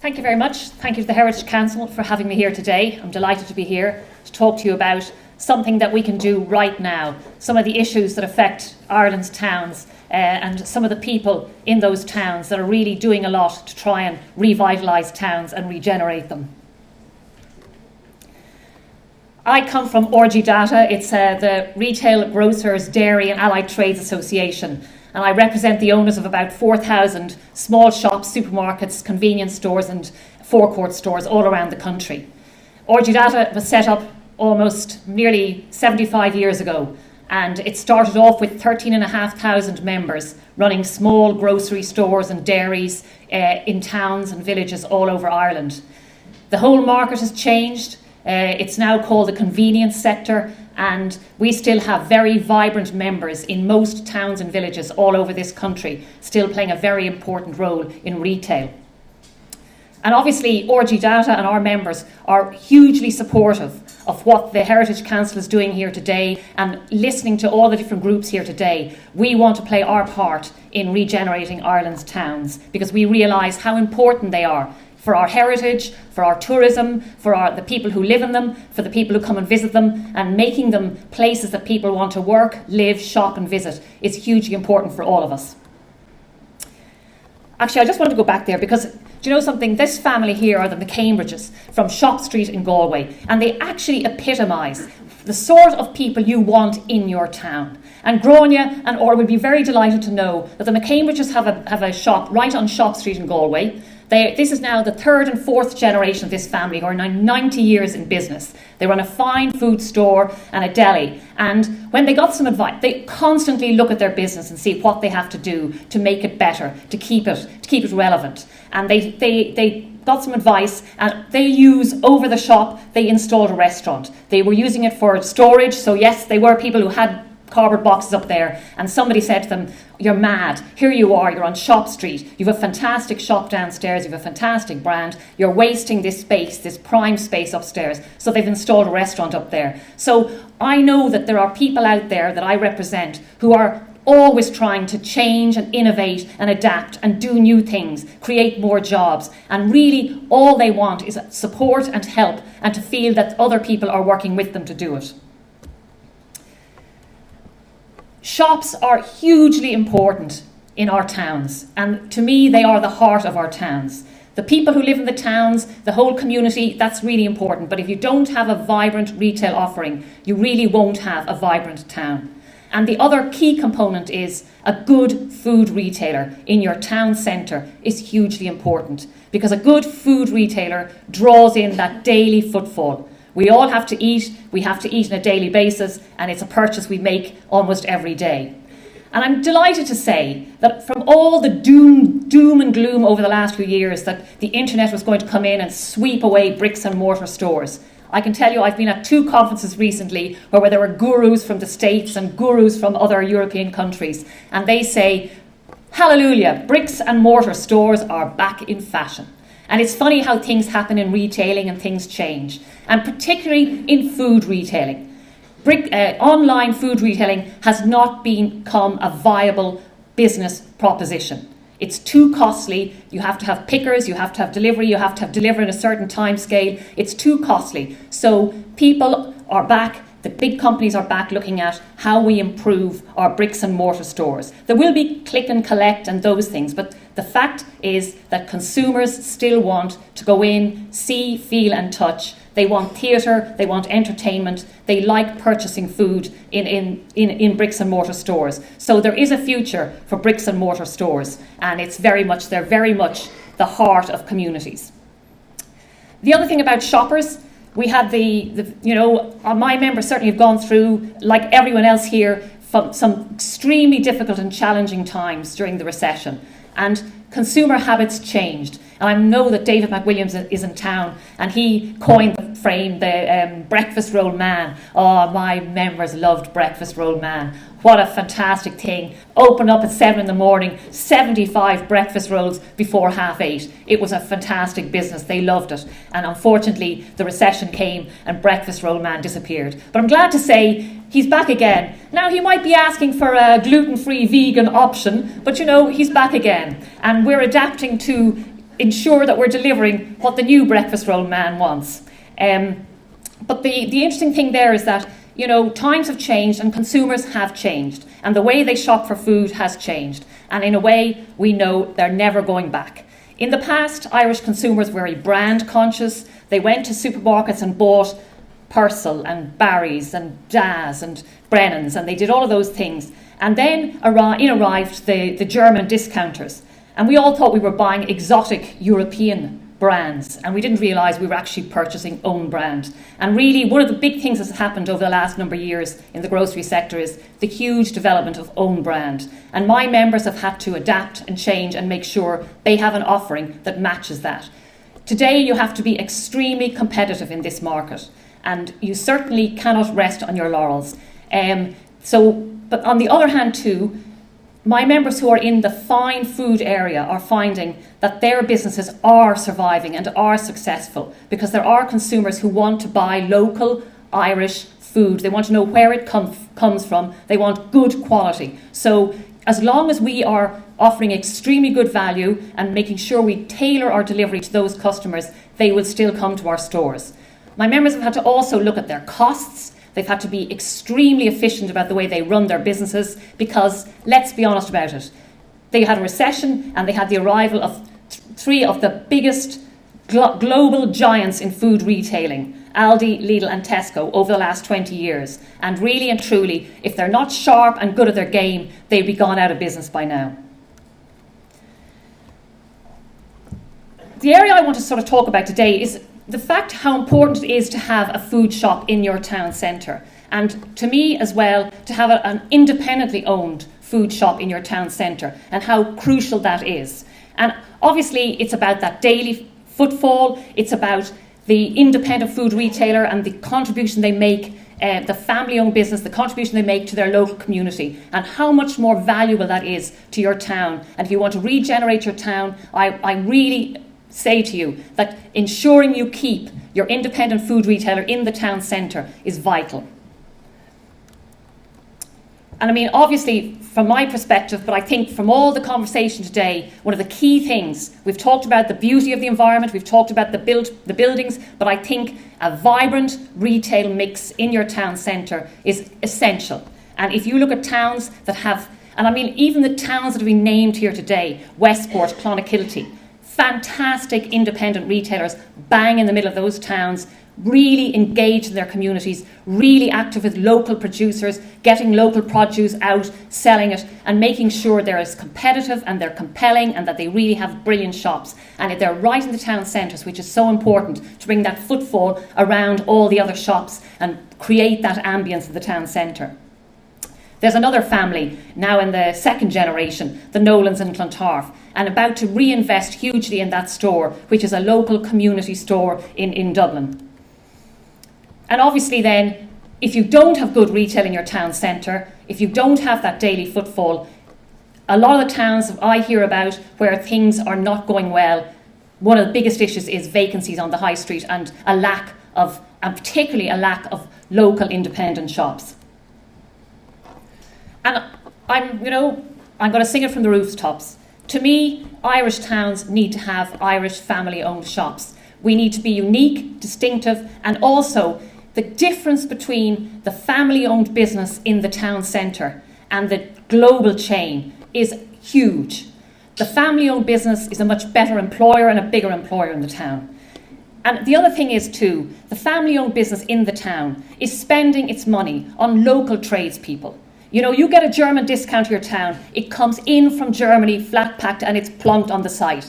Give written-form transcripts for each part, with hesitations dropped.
Thank you very much. Thank you to the Heritage Council for having me here today. I'm delighted to be here to talk to you about something that we can do right now, some of the issues that affect Ireland's towns and some of the people in those towns that are really doing a lot to try and revitalise towns and regenerate them. I come from RGDATA. It's the Retail, Grocers, Dairy and Allied Trades Association, and I represent the owners of about 4,000 small shops, supermarkets, convenience stores and forecourt stores all around the country. RGDATA was set up almost nearly 75 years ago, and it started off with 13,500 members running small grocery stores and dairies in towns and villages all over Ireland. The whole market has changed. It's now called the convenience sector, and we still have very vibrant members in most towns and villages all over this country, still playing a very important role in retail. And obviously RGDATA and our members are hugely supportive of what the Heritage Council is doing here today, and listening to all the different groups here today. We want to play our part in regenerating Ireland's towns because we realise how important they are for our heritage, for our tourism, for the people who live in them, for the people who come and visit them, and making them places that people want to work, live, shop and visit is hugely important for all of us. Actually, I just want to go back there because, do you know something? This family here are the McCambridges from Shop Street in Galway, and they actually epitomise the sort of people you want in your town. And Gráinne and Orla would be very delighted to know that the McCambridges have a shop right on Shop Street in Galway. This is now the third and fourth generation of this family who are now 90 years in business. They run a fine food store and a deli. And when they got some advice, they constantly look at their business and see what they have to do to make it better, to keep it relevant. And they got some advice, and they use over the shop, they installed a restaurant. They were using it for storage. So yes, they were people who had cardboard boxes up there, and somebody said to them, "You're mad. Here you are, you're on Shop Street. You have a fantastic shop downstairs, you have a fantastic brand. You're wasting this space, this prime space upstairs." So they've installed a restaurant up there. So I know that there are people out there that I represent who are always trying to change and innovate and adapt and do new things, create more jobs. And really all they want is support and help, and to feel that other people are working with them to do it. Shops are hugely important in our towns, and to me they are the heart of our towns. The people who live in the towns, the whole community, that's really important. But if you don't have a vibrant retail offering, you really won't have a vibrant town. And the other key component is a good food retailer in your town centre is hugely important, because a good food retailer draws in that daily footfall. We all have to eat, we have to eat on a daily basis, and it's a purchase we make almost every day. And I'm delighted to say that from all the doom and gloom over the last few years that the internet was going to come in and sweep away bricks and mortar stores, I can tell you I've been at 2 conferences recently where there were gurus from the States and gurus from other European countries, and they say, hallelujah, bricks and mortar stores are back in fashion. And it's funny how things happen in retailing and things change, and particularly in food retailing. Online food retailing has not become a viable business proposition. It's too costly. You have to have pickers, you have to have delivery, you have to have delivery in a certain time scale. It's too costly. So people are back, the big companies are back looking at how we improve our bricks and mortar stores. There will be click and collect and those things, but the fact is that consumers still want to go in, see, feel and touch. They want theatre, they want entertainment, they like purchasing food in bricks and mortar stores. So there is a future for bricks and mortar stores, and they're very much the heart of communities. The other thing about shoppers, we had my members certainly have gone through, like everyone else here, some extremely difficult and challenging times during the recession. And consumer habits changed. And I know that David McWilliams is in town, and he coined the frame, the breakfast roll man. Oh, my members loved breakfast roll man. What a fantastic thing. Open up at 7 in the morning, 75 breakfast rolls before 8:30. It was a fantastic business. They loved it. And unfortunately, the recession came and breakfast roll man disappeared. But I'm glad to say he's back again. Now, he might be asking for a gluten-free vegan option, but he's back again. And we're adapting to ensure that we're delivering what the new breakfast roll man wants. But the interesting thing there is that, you know, times have changed and consumers have changed, and the way they shop for food has changed. And in a way, we know they're never going back. In the past, Irish consumers were very brand conscious. They went to supermarkets and bought Purcell and Barry's and Daz and Brennan's, and they did all of those things. And then arrived the German discounters. And we all thought we were buying exotic European brands, and we didn't realise we were actually purchasing own brand. And really, one of the big things that's happened over the last number of years in the grocery sector is the huge development of own brand. And my members have had to adapt and change and make sure they have an offering that matches that. Today, you have to be extremely competitive in this market, and you certainly cannot rest on your laurels. But on the other hand too, my members who are in the fine food area are finding that their businesses are surviving and are successful because there are consumers who want to buy local Irish food. They want to know where it comes from. They want good quality. So as long as we are offering extremely good value and making sure we tailor our delivery to those customers, they will still come to our stores. My members have had to also look at their costs. They've had to be extremely efficient about the way they run their businesses because, let's be honest about it, they had a recession and they had the arrival of three of the biggest global giants in food retailing, Aldi, Lidl and Tesco, over the last 20 years. And really and truly, if they're not sharp and good at their game, they'd be gone out of business by now. The area I want to sort of talk about today is the fact how important it is to have a food shop in your town centre, and to me as well to have an independently owned food shop in your town centre, and how crucial that is. And obviously it's about that daily footfall, it's about the independent food retailer and the contribution they make, the family-owned business, the contribution they make to their local community, and how much more valuable that is to your town. And if you want to regenerate your town, I really say to you that ensuring you keep your independent food retailer in the town centre is vital. And I mean, obviously, from my perspective, but I think from all the conversation today, one of the key things, we've talked about the beauty of the environment, we've talked about the buildings, but I think a vibrant retail mix in your town centre is essential. And if you look at towns that have, and I mean, even the towns that have been named here today, Westport, Clonakilty, fantastic independent retailers bang in the middle of those towns, really engaged in their communities, really active with local producers, getting local produce out, selling it, and making sure they're as competitive and they're compelling and that they really have brilliant shops. And they're right in the town centres, which is so important to bring that footfall around all the other shops and create that ambience of the town centre. There's another family now in the second generation, the Nolans in Clontarf, and about to reinvest hugely in that store, which is a local community store in Dublin. And obviously then, if you don't have good retail in your town centre, if you don't have that daily footfall, a lot of the towns I hear about where things are not going well, one of the biggest issues is vacancies on the high street and particularly a lack of local independent shops. And I'm going to sing it from the rooftops. To me, Irish towns need to have Irish family-owned shops. We need to be unique, distinctive, and also the difference between the family-owned business in the town centre and the global chain is huge. The family-owned business is a much better employer and a bigger employer in the town. And the other thing is too, the family-owned business in the town is spending its money on local tradespeople. You know, you get a German discount to your town, it comes in from Germany, flat packed, and it's plunked on the site.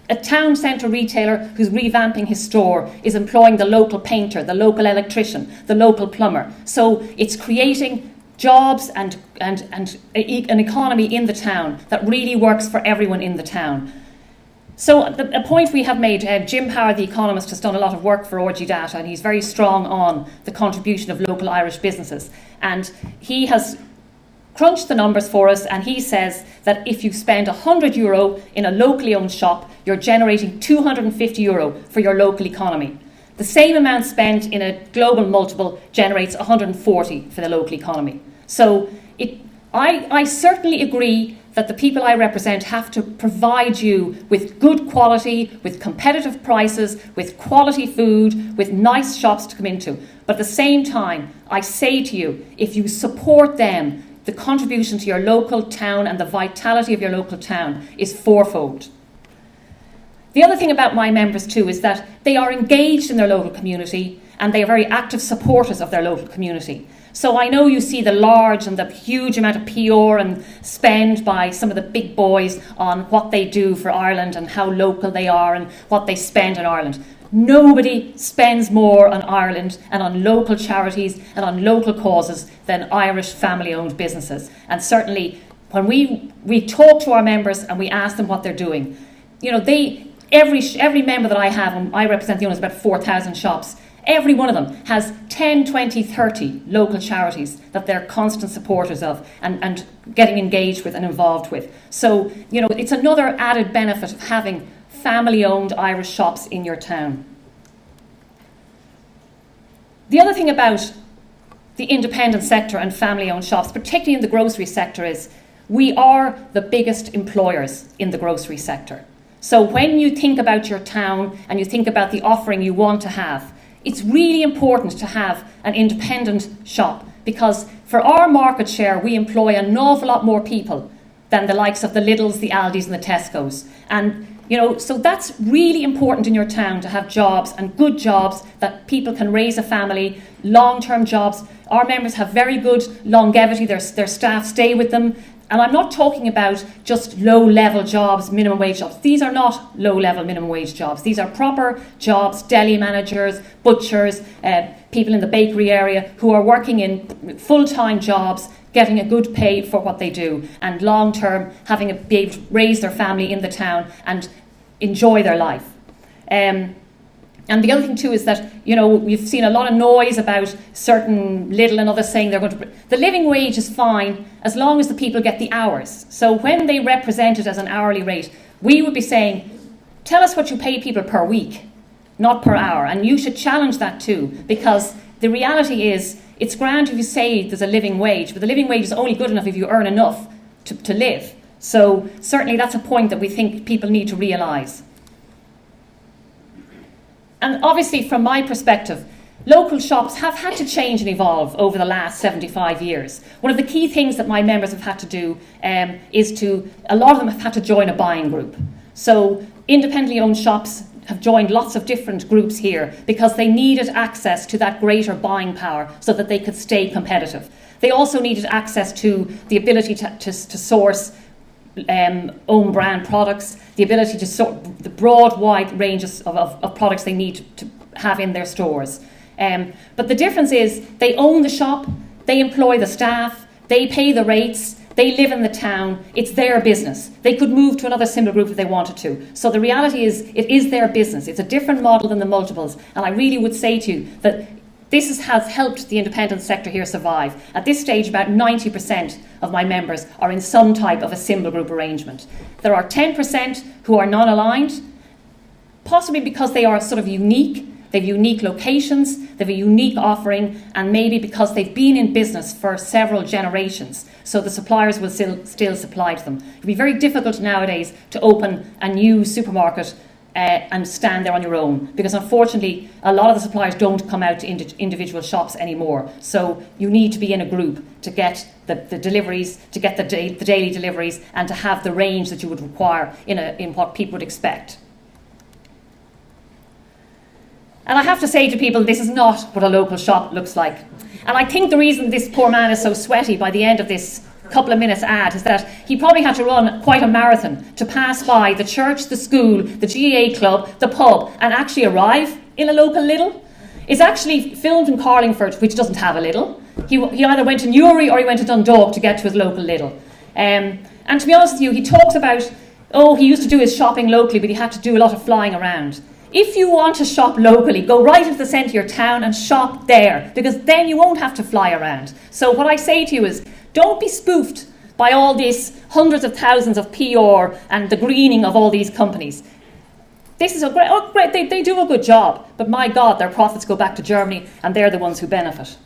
A town centre retailer who's revamping his store is employing the local painter, the local electrician, the local plumber. So it's creating jobs and an economy in the town that really works for everyone in the town. So a point we have made, Jim Power, the economist, has done a lot of work for RGDATA, and he's very strong on the contribution of local Irish businesses. And he has crunched the numbers for us, and he says that if you spend €100 in a locally owned shop, you're generating €250 for your local economy. The same amount spent in a global multiple generates 140 for the local economy. So I certainly agree that the people I represent have to provide you with good quality, with competitive prices, with quality food, with nice shops to come into. But at the same time, I say to you, if you support them, the contribution to your local town and the vitality of your local town is fourfold. The other thing about my members too is that they are engaged in their local community and they are very active supporters of their local community. So I know you see the large and the huge amount of PR and spend by some of the big boys on what they do for Ireland and how local they are and what they spend in Ireland. Nobody spends more on Ireland and on local charities and on local causes than Irish family-owned businesses. And certainly when we talk to our members and we ask them what they're doing, you know, every member that I have, and I represent the owners of about 4,000 shops, every one of them has 10, 20, 30 local charities that they're constant supporters of and getting engaged with and involved with. So, you know, it's another added benefit of having family-owned Irish shops in your town. The other thing about the independent sector and family-owned shops, particularly in the grocery sector, is we are the biggest employers in the grocery sector. So when you think about your town and you think about the offering you want to have, it's really important to have an independent shop, because for our market share, we employ an awful lot more people than the likes of the Lidls, the Aldis and the Tesco's. And, you know, so that's really important in your town, to have jobs and good jobs that people can raise a family, long-term jobs. Our members have very good longevity, their staff stay with them. And I'm not talking about just low-level jobs, minimum wage jobs. These are not low-level minimum wage jobs. These are proper jobs, deli managers, butchers, people in the bakery area who are working in full-time jobs, getting a good pay for what they do, and long-term be able to raise their family in the town and enjoy their life. And the other thing too is that, you know, we've seen a lot of noise about certain Lidl and others saying they're going to... The living wage is fine as long as the people get the hours. So when they represent it as an hourly rate, we would be saying, tell us what you pay people per week, not per hour. And you should challenge that too, because the reality is, it's grand if you say there's a living wage, but the living wage is only good enough if you earn enough to live. So certainly that's a point that we think people need to realise. And obviously, from my perspective, local shops have had to change and evolve over the last 75 years. One of the key things that my members have had to do is a lot of them have had to join a buying group. So independently owned shops have joined lots of different groups here because they needed access to that greater buying power so that they could stay competitive. They also needed access to the ability to source own brand products, the ability to sort the broad, wide ranges of products they need to have in their stores. But the difference is they own the shop, they employ the staff, they pay the rates, they live in the town, it's their business. They could move to another symbol group if they wanted to. So the reality is, it is their business. It's a different model than the multiples. And I really would say to you that this has helped the independent sector here survive. At this stage, about 90% of my members are in some type of a symbol group arrangement. There are 10% who are non-aligned, possibly because they are sort of unique. They have unique locations, they have a unique offering, and maybe because they've been in business for several generations, so the suppliers will still supply to them. It would be very difficult nowadays to open a new supermarket and stand there on your own, because unfortunately a lot of the suppliers don't come out to individual shops anymore. So you need to be in a group to get the deliveries, to get the daily deliveries, and to have the range that you would require in what people would expect. And I have to say to people, this is not what a local shop looks like. And I think the reason this poor man is so sweaty by the end of this couple of minutes ad is that he probably had to run quite a marathon to pass by the church, the school, the GAA club, the pub, and actually arrive in a local Lidl. It's actually filmed in Carlingford, which doesn't have a Lidl. He either went to Newry or he went to Dundalk to get to his local Lidl. And to be honest with you, he talks about, he used to do his shopping locally, but he had to do a lot of flying around. If you want to shop locally, go right into the centre of your town and shop there, because then you won't have to fly around. So what I say to you is, don't be spoofed by all these hundreds of thousands of PR and the greening of all these companies. This is great, they do a good job, but my God, their profits go back to Germany and they're the ones who benefit.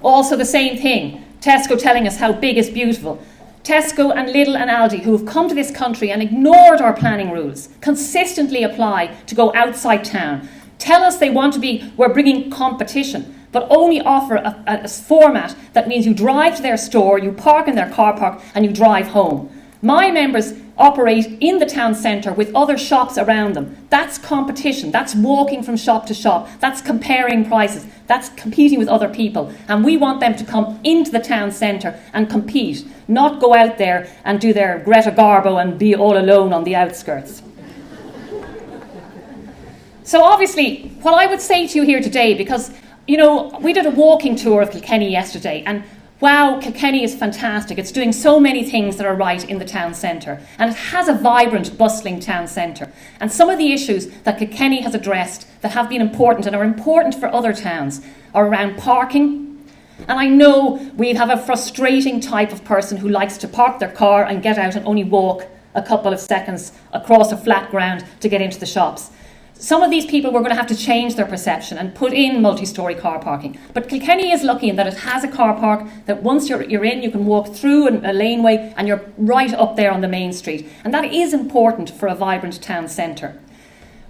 Also the same thing, Tesco telling us how big is beautiful. Tesco and Lidl and Aldi, who have come to this country and ignored our planning rules, consistently apply to go outside town. Tell us they want to be, we're bringing competition, but only offer a format that means you drive to their store, you park in their car park, and you drive home. My members operate in the town centre with other shops around them. That's competition. That's walking from shop to shop. That's comparing prices. That's competing with other people. And we want them to come into the town centre and compete, not go out there and do their Greta Garbo and be all alone on the outskirts. So obviously, what I would say to you here today, because, you know, we did a walking tour of Kilkenny yesterday, and wow, Kilkenny is fantastic. It's doing so many things that are right in the town centre, and it has a vibrant, bustling town centre. And some of the issues that Kilkenny has addressed that have been important and are important for other towns are around parking. And I know we have a frustrating type of person who likes to park their car and get out and only walk a couple of seconds across a flat ground to get into the shops. Some of these people, we're going to have to change their perception and put in multi-storey car parking. But Kilkenny is lucky in that it has a car park that once you're in, you can walk through a laneway and you're right up there on the main street. And that is important for a vibrant town centre.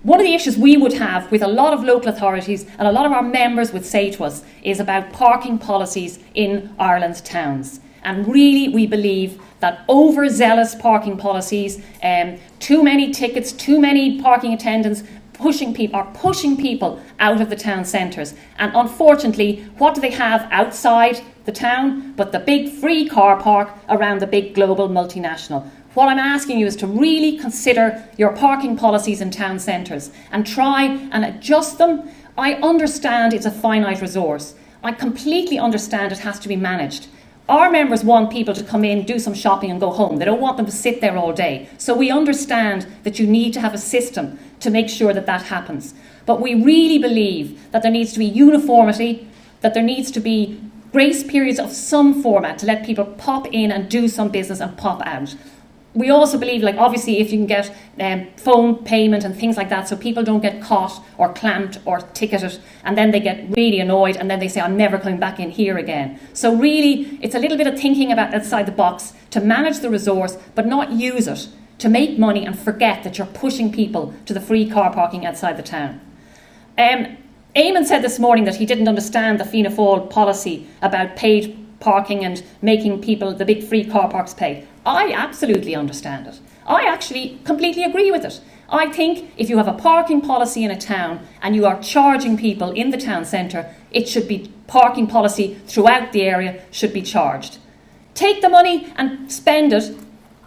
One of the issues we would have with a lot of local authorities and a lot of our members would say to us is about parking policies in Ireland's towns. And really, we believe that overzealous parking policies, too many tickets, too many parking attendants, pushing people out of the town centres. And unfortunately, what do they have outside the town but the big free car park around the big global multinational? What I'm asking you is to really consider your parking policies in town centres and try and adjust them. I understand it's a finite resource. I completely understand it has to be managed. Our members want people to come in, do some shopping and go home. They don't want them to sit there all day. So we understand that you need to have a system to make sure that that happens. But we really believe that there needs to be uniformity, that there needs to be grace periods of some format to let people pop in and do some business and pop out. We also believe, like, obviously, if you can get phone payment and things like that so people don't get caught or clamped or ticketed and then they get really annoyed and then they say, I'm never coming back in here again. So really, it's a little bit of thinking about outside the box to manage the resource but not use it to make money and forget that you're pushing people to the free car parking outside the town. Eamon said this morning that he didn't understand the Fianna Fáil policy about paid parking and making people the big free car parks pay. I absolutely understand it. I actually completely agree with it. I think if you have a parking policy in a town and you are charging people in the town centre, it should be parking policy throughout the area should be charged. Take the money and spend it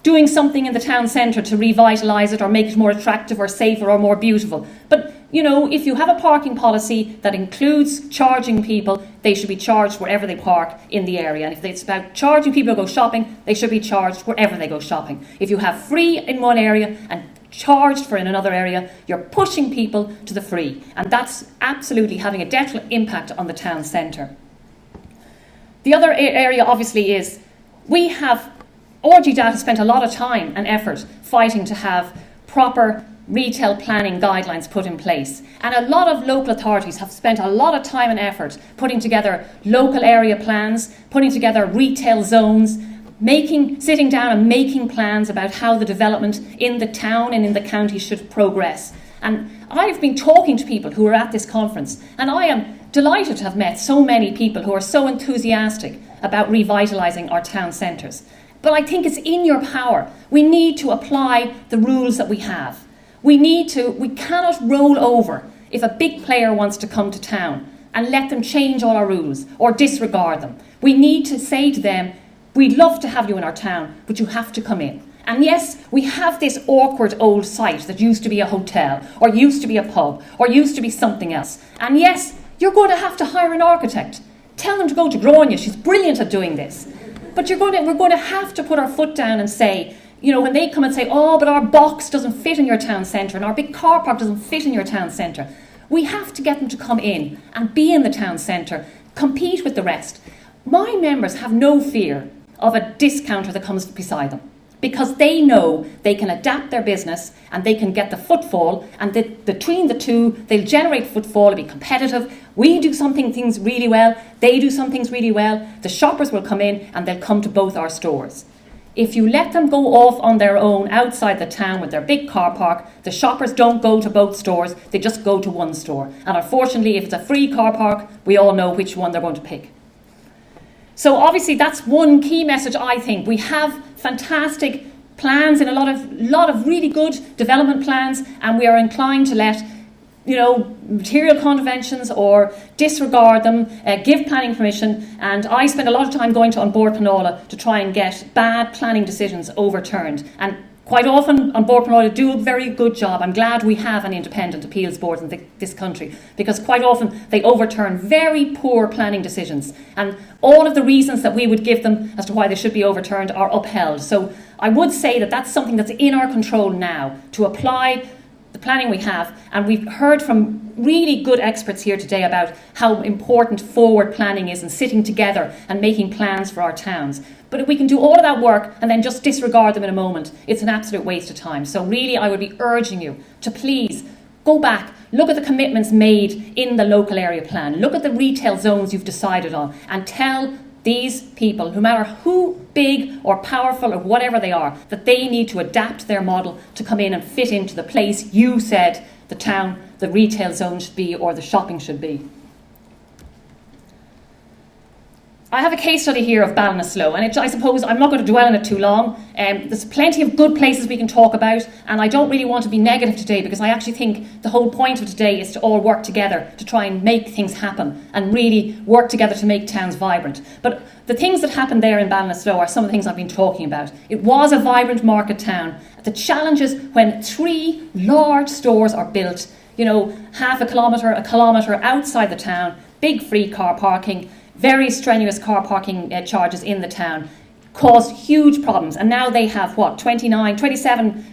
doing something in the town centre to revitalise it or make it more attractive or safer or more beautiful. But, you know, if you have a parking policy that includes charging people, they should be charged wherever they park in the area. And if it's about charging people to go shopping, they should be charged wherever they go shopping. If you have free in one area and charged for in another area, you're pushing people to the free. And that's absolutely having a detrimental impact on the town centre. The other area, obviously, is we have RGDATA spent a lot of time and effort fighting to have proper retail planning guidelines put in place. And a lot of local authorities have spent a lot of time and effort putting together local area plans, putting together retail zones, sitting down and making plans about how the development in the town and in the county should progress. And I've been talking to people who are at this conference, and I am delighted to have met so many people who are so enthusiastic about revitalising our town centres. But I think it's in your power. We need to apply the rules that we have. We cannot roll over if a big player wants to come to town and let them change all our rules or disregard them. We need to say to them, we'd love to have you in our town, but you have to come in. And yes, we have this awkward old site that used to be a hotel or used to be a pub or used to be something else. And yes, you're going to have to hire an architect. Tell them to go to Grania. She's brilliant at doing this. But we're going to have to put our foot down and say, you know, when they come and say, oh, but our box doesn't fit in your town centre and our big car park doesn't fit in your town centre, we have to get them to come in and be in the town centre, compete with the rest. My members have no fear of a discounter that comes beside them. because they know they can adapt their business and they can get the footfall, and between the two, they'll generate footfall, it'll be competitive. We do things really well, they do some things really well. The shoppers will come in and they'll come to both our stores. If you let them go off on their own outside the town with their big car park, the shoppers don't go to both stores, they just go to one store. And unfortunately, if it's a free car park, we all know which one they're going to pick. So obviously that's one key message, I think. We have fantastic plans and a lot of really good development plans, and we are inclined to let material conventions or disregard them, give planning permission. And I spend a lot of time going to An Bord Pleanála to try and get bad planning decisions overturned. And quite often An Bord Pleanála do a very good job. I'm glad we have an independent appeals board in this country, because quite often they overturn very poor planning decisions. And all of the reasons that we would give them as to why they should be overturned are upheld. So I would say that that's something that's in our control now, to apply the planning we have. And we've heard from really good experts here today about how important forward planning is and sitting together and making plans for our towns. But if we can do all of that work and then just disregard them in a moment, it's an absolute waste of time. So really, I would be urging you to please go back, look at the commitments made in the local area plan, look at the retail zones you've decided on, and tell these people, no matter who big or powerful or whatever they are, that they need to adapt their model to come in and fit into the place you said the town, the retail zone should be, or the shopping should be. I have a case study here of Ballinasloe, and I suppose I'm not going to dwell on it too long. There's plenty of good places we can talk about, and I don't really want to be negative today, because I actually think the whole point of today is to all work together to try and make things happen and really work together to make towns vibrant. But the things that happened there in Ballinasloe are some of the things I've been talking about. It was a vibrant market town. The challenges when 3 large stores are built, half a kilometre outside the town, big free car parking, very strenuous car parking charges in the town, caused huge problems. And now they have, 27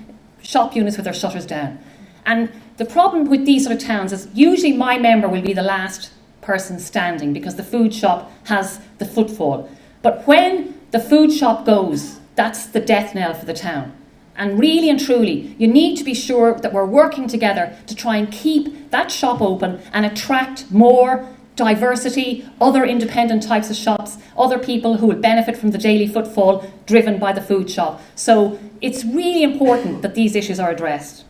shop units with their shutters down. And the problem with these sort of towns is usually my member will be the last person standing because the food shop has the footfall. But when the food shop goes, that's the death knell for the town. And really and truly, you need to be sure that we're working together to try and keep that shop open and attract more diversity, other independent types of shops, other people who will benefit from the daily footfall driven by the food shop. So it's really important that these issues are addressed.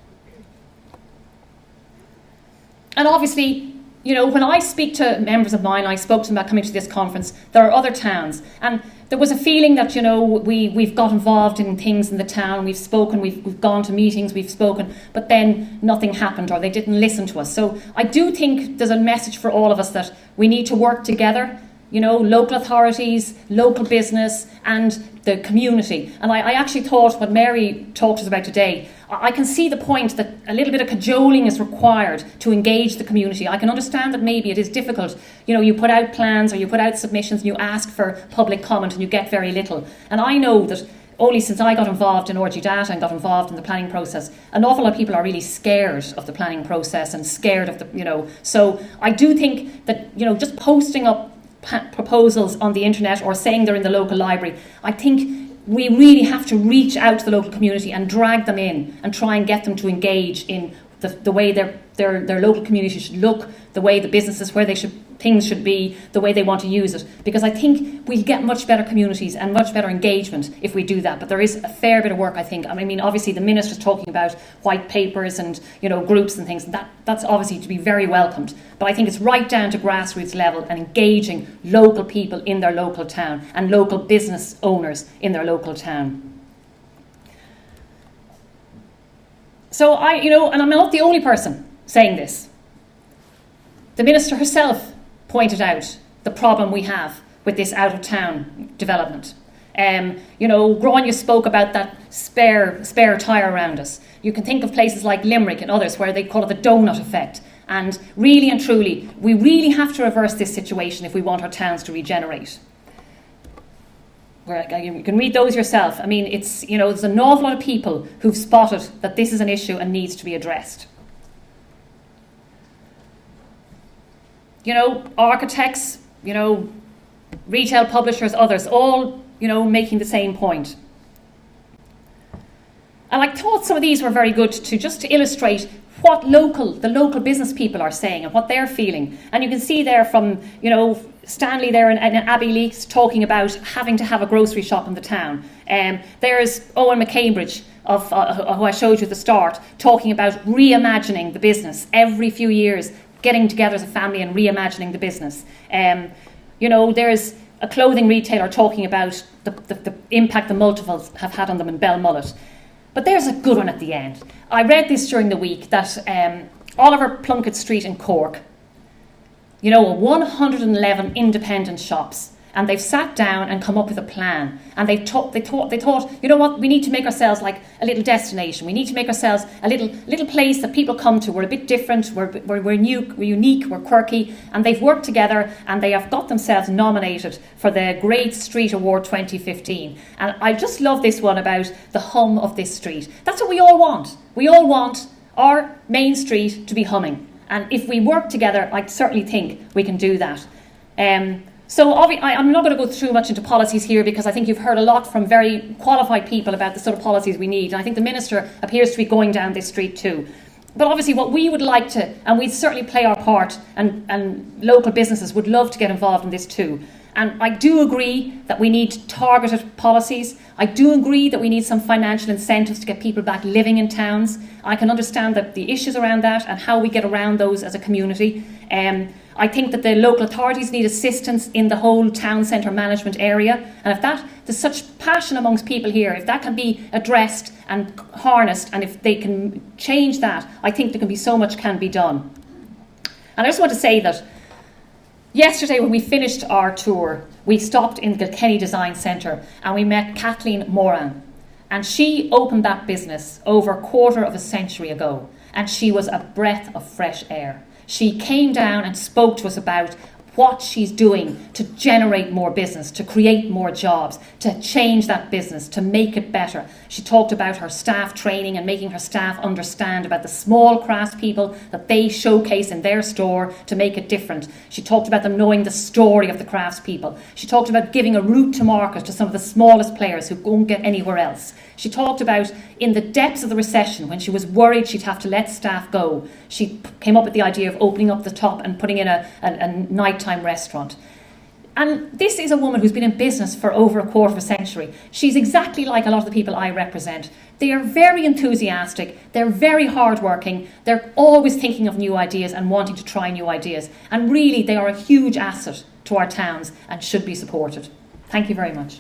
And obviously, when I speak to members of mine, I spoke to them about coming to this conference, there are other towns. And there was a feeling that, we've got involved in things in the town, we've spoken, we've gone to meetings, we've spoken, but then nothing happened or they didn't listen to us. So I do think there's a message for all of us that we need to work together, local authorities, local business and the community. And I actually thought what Mary talked to us about today, I can see the point that a little bit of cajoling is required to engage the community. I can understand that maybe it is difficult. You put out plans or you put out submissions and you ask for public comment and you get very little. And I know that only since I got involved in RGDATA and got involved in the planning process, an awful lot of people are really scared of the planning process and scared of the, So I do think that, just posting up proposals on the internet or saying they're in the local library, I think we really have to reach out to the local community and drag them in and try and get them to engage in the way their local community should look, the way the businesses, where things should be, the way they want to use it. Because I think we get much better communities and much better engagement if we do that. But there is a fair bit of work, I think. I mean, obviously the Minister's talking about white papers and, groups and things. That's obviously to be very welcomed. But I think it's right down to grassroots level and engaging local people in their local town and local business owners in their local town. So and I'm not the only person saying this. The Minister herself pointed out the problem we have with this out-of-town development. Gráinne spoke about that spare tyre around us. You can think of places like Limerick and others where they call it the donut effect. And really and truly, we really have to reverse this situation if we want our towns to regenerate. You can read those yourself. I mean, it's, there's an awful lot of people who've spotted that this is an issue and needs to be addressed. Architects, retail publishers, others, all, making the same point. And I thought some of these were very good to illustrate what the local business people are saying and what they're feeling. And you can see there from, Stanley there and Abbey Leaks talking about having to have a grocery shop in the town. There's Owen McCambridge, who I showed you at the start, talking about reimagining the business every few years, getting together as a family and reimagining the business. There's a clothing retailer talking about the impact the multiples have had on them in Belmullet. But there's a good one at the end. I read this during the week that Oliver Plunkett Street in Cork, 111 independent shops, and they've sat down and come up with a plan. And they thought, you know what, we need to make ourselves like a little destination. We need to make ourselves a little place that people come to. We're a bit different, we're unique, we're quirky. And they've worked together and they have got themselves nominated for the Great Street Award 2015. And I just love this one about the hum of this street. That's what we all want. We all want our main street to be humming. And if we work together, I certainly think we can do that. So I'm not going to go too much into policies here because I think you've heard a lot from very qualified people about the sort of policies we need. And I think the Minister appears to be going down this street too. But obviously what we would like to, and we'd certainly play our part, and local businesses would love to get involved in this too. And I do agree that we need targeted policies. I do agree that we need some financial incentives to get people back living in towns. I can understand that the issues around that and how we get around those as a community. I think that the local authorities need assistance in the whole town centre management area. And if there's such passion amongst people here, if that can be addressed and harnessed, and if they can change that, I think there can be so much can be done. And I just want to say that yesterday when we finished our tour, we stopped in the Kilkenny Design Centre and we met Kathleen Moran. And she opened that business over a quarter of a century ago. And she was a breath of fresh air. She came down and spoke to us about what she's doing to generate more business, to create more jobs, to change that business, to make it better. She talked about her staff training and making her staff understand about the small craftspeople that they showcase in their store to make it different. She talked about them knowing the story of the craftspeople. She talked about giving a route to market to some of the smallest players who won't get anywhere else. She talked about in the depths of the recession, when she was worried she'd have to let staff go, she came up with the idea of opening up the top and putting in a nighttime restaurant. And this is a woman who's been in business for over a quarter of a century. She's exactly like a lot of the people I represent. They are very enthusiastic, they're very hardworking, they're always thinking of new ideas and wanting to try new ideas. And really, they are a huge asset to our towns and should be supported. Thank you very much.